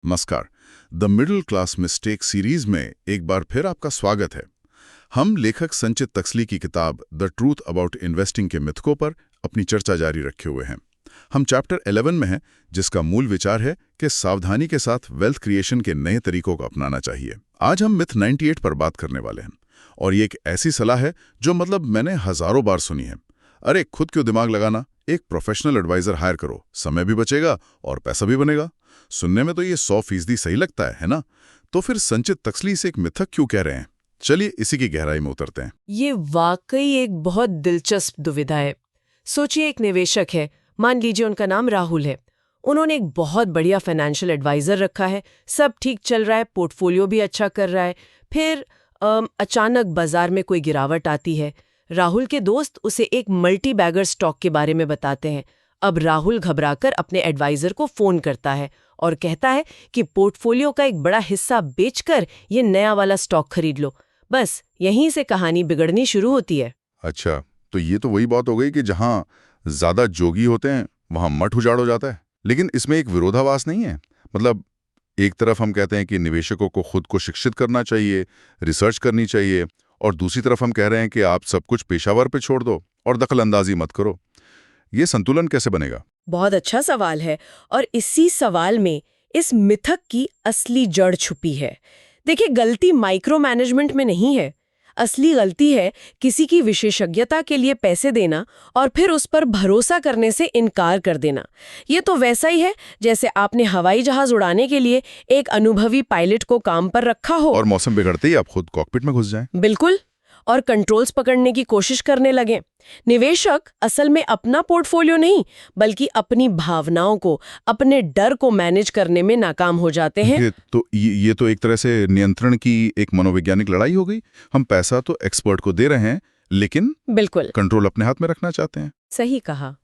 नमस्कार। The middle class mistake series में एक बार फिर आपका स्वागत है। हम लेखक संचित तक्सली की किताब द ट्रूथ अबाउट इन्वेस्टिंग के मिथकों पर अपनी चर्चा जारी रखे हुए हैं। हम चैप्टर 11 में हैं, जिसका मूल विचार है कि सावधानी के साथ वेल्थ क्रिएशन के नए तरीकों को अपनाना चाहिए। आज हम मिथ 98 पर बात करने वाले हैं, और ये एक ऐसी सलाह है जो मैंने हजारों बार सुनी है। अरे खुद क्यों दिमाग लगाना, एक प्रोफेशनल एडवाइजर हायर करो, समय भी बचेगा और पैसा भी बनेगा। सुनने में तो ये 100% सही लगता है ना? तो फिर संचित तक्सली से एक मिथक क्यों कह रहे हैं? चलिए इसी की गहराई में उतरते हैं। ये वाकई एक बहुत दिलचस्प दुविधा है। सोचिए, एक निवेशक है, मान लीजिए उनका नाम राहुल है। उन्होंने एक बहुत बढ़िया फाइनेंशियल एडवाइजर रखा है, सब ठीक चल रहा है, पोर्टफोलियो भी अच्छा कर रहा है। फिर अचानक बाजार में कोई गिरावट आती है। राहुल के दोस्त उसे एक मल्टी बैगर स्टॉक के बारे में बताते हैं। अब राहुल घबराकर अपने एडवाइजर को फोन करता है और कहता है कि पोर्टफोलियो का एक बड़ा हिस्सा बेचकर ये नया वाला स्टॉक खरीद लो। बस यहीं से कहानी बिगड़नी शुरू होती है। अच्छा, तो ये तो वही बात हो गई कि जहां ज्यादा जोगी होते हैं वहां मठ उजाड़ हो जाता है। लेकिन इसमें एक विरोधाभास नहीं है? एक तरफ हम कहते हैं कि निवेशकों को खुद को शिक्षित करना चाहिए, रिसर्च करनी चाहिए, और दूसरी तरफ हम कह रहे हैं कि आप सब कुछ पेशावर पे छोड़ दो और दखलंदाजी मत करो। ये संतुलन कैसे बनेगा? बहुत अच्छा सवाल है, और इसी सवाल में इस मिथक की असली जड़ छुपी है। देखिए, गलती माइक्रो मैनेजमेंट में नहीं है। असली गलती है किसी की विशेषज्ञता के लिए पैसे देना और फिर उस पर भरोसा करने से इनकार कर देना। ये तो वैसा ही है जैसे आपने हवाई जहाज उड़ाने के लिए एक अनुभवी पायलट को काम पर रखा हो और मौसम बिगड़ते ही आप खुद कॉकपिट में घुस जाएं। बिल्कुल, और कंट्रोल्स पकड़ने की कोशिश करने लगे। निवेशक असल में अपना पोर्टफोलियो नहीं, बल्कि अपनी भावनाओं को, अपने डर को मैनेज करने में नाकाम हो जाते हैं। ये तो एक तरह से नियंत्रण की एक मनोवैज्ञानिक लड़ाई हो गई। हम पैसा तो एक्सपर्ट को दे रहे हैं, लेकिन बिल्कुल कंट्रोल अपने हाथ में रखना चाहते हैं। सही कहा।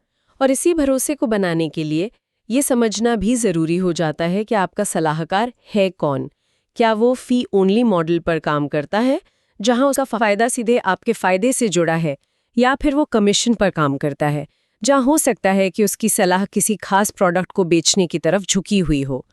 और इसी भरोसे को बनाने के लिए ये समझना भी जरूरी हो जाता है कि आपका सलाहकार है कौन। क्या वो फी ओनली मॉडल पर काम करता है, जहां उसका फायदा सीधे आपके फायदे से जुड़ा है, या फिर वो कमीशन पर काम करता है, जहां हो सकता है कि उसकी सलाह किसी खास प्रोडक्ट को बेचने की तरफ झुकी हुई हो।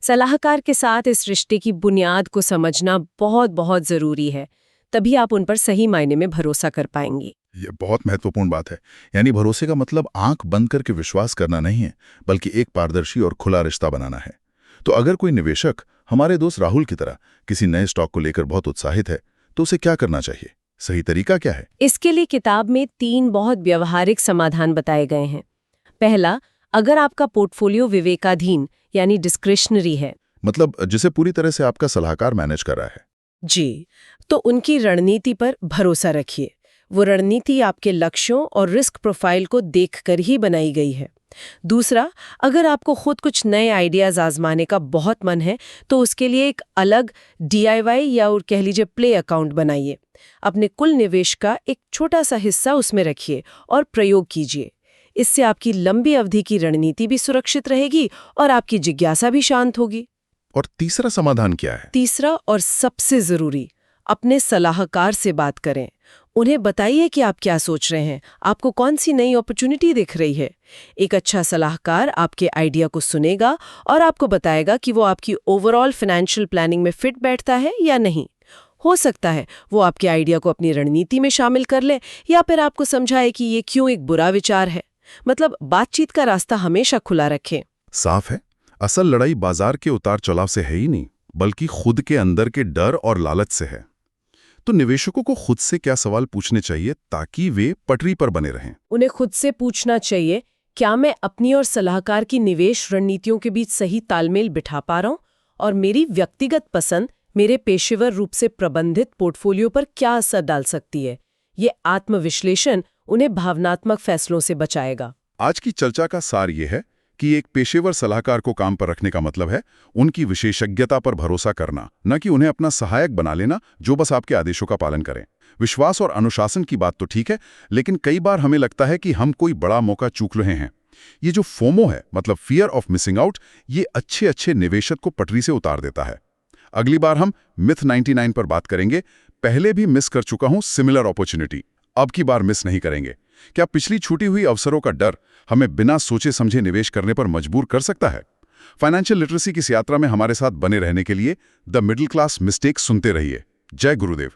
सलाहकार के साथ इस रिश्ते की बुनियाद को समझना बहुत बहुत जरूरी है, तभी आप उन पर सही मायने में भरोसा कर पाएंगी। ये बहुत महत्वपूर्ण बात है। यानी भरोसे का मतलब आंख बंद करके विश्वास करना नहीं है, बल्कि एक पारदर्शी और खुला रिश्ता बनाना है। तो अगर कोई निवेशक हमारे दोस्त राहुल की तरह किसी नए स्टॉक को लेकर बहुत उत्साहित है, तो उसे क्या करना चाहिए? सही तरीका क्या है? इसके लिए किताब में 3 बहुत व्यवहारिक समाधान बताए गए हैं। पहला, अगर आपका पोर्टफोलियो विवेकाधीन यानी डिस्क्रिशनरी है, जिसे पूरी तरह से आपका सलाहकार मैनेज कर रहा है जी, तो उनकी रणनीति पर भरोसा रखिए। वो रणनीति आपके लक्ष्यों और रिस्क प्रोफाइल को देखकर ही बनाई गई है। दूसरा, अगर आपको खुद कुछ नए आइडियाज आजमाने का बहुत मन है, तो उसके लिए एक अलग DIY या और कह लीजिए प्ले अकाउंट बनाइए। अपने कुल निवेश का एक छोटा सा हिस्सा उसमें रखिए और प्रयोग कीजिए। इससे आपकी लंबी अवधि की रणनीति भी सुरक्षित रहेगी और आपकी जिज्ञासा भी शांत होगी। और तीसरा समाधान क्या है? तीसरा और सबसे जरूरी, अपने सलाहकार से बात करें। उन्हें बताइए कि आप क्या सोच रहे हैं, आपको कौन सी नई अपॉर्चुनिटी दिख रही है। एक अच्छा सलाहकार आपके आइडिया को सुनेगा और आपको बताएगा कि वो आपकी ओवरऑल फाइनेंशियल प्लानिंग में फिट बैठता है या नहीं। हो सकता है वो आपके आइडिया को अपनी रणनीति में शामिल कर ले, या फिर आपको समझाए कि ये क्यों एक बुरा विचार है। बातचीत का रास्ता हमेशा खुला रखें। साफ है, असल लड़ाई बाजार के उतार चढ़ाव से है ही नहीं, बल्कि खुद के अंदर के डर और लालच से है। तो निवेशकों को खुद से क्या सवाल पूछने चाहिए ताकि वे पटरी पर बने रहें? उन्हें खुद से पूछना चाहिए, क्या मैं अपनी और सलाहकार की निवेश रणनीतियों के बीच सही तालमेल बिठा पा रहा हूं, और मेरी व्यक्तिगत पसंद मेरे पेशेवर रूप से प्रबंधित पोर्टफोलियो पर क्या असर डाल सकती है। ये आत्मविश्लेषण उन्हें भावनात्मक फैसलों से बचाएगा। आज की चर्चा का सार ये है कि एक पेशेवर सलाहकार को काम पर रखने का मतलब है उनकी विशेषज्ञता पर भरोसा करना, न कि उन्हें अपना सहायक बना लेना जो बस आपके आदेशों का पालन करें। विश्वास और अनुशासन की बात तो ठीक है, लेकिन कई बार हमें लगता है कि हम कोई बड़ा मौका चूक रहे हैं। ये जो फोमो है, फियर ऑफ मिसिंग आउट, ये अच्छे निवेशक को पटरी से उतार देता है। अगली बार हम मिथ 99 पर बात करेंगे। पहले भी मिस कर चुका हूं सिमिलर अपॉर्चुनिटी, अब की बार मिस नहीं करेंगे। क्या पिछली छूटी हुई अवसरों का डर हमें बिना सोचे समझे निवेश करने पर मजबूर कर सकता है? फाइनेंशियल लिटरेसी की इस यात्रा में हमारे साथ बने रहने के लिए द मिडिल क्लास मिस्टेक्स सुनते रहिए। जय गुरुदेव।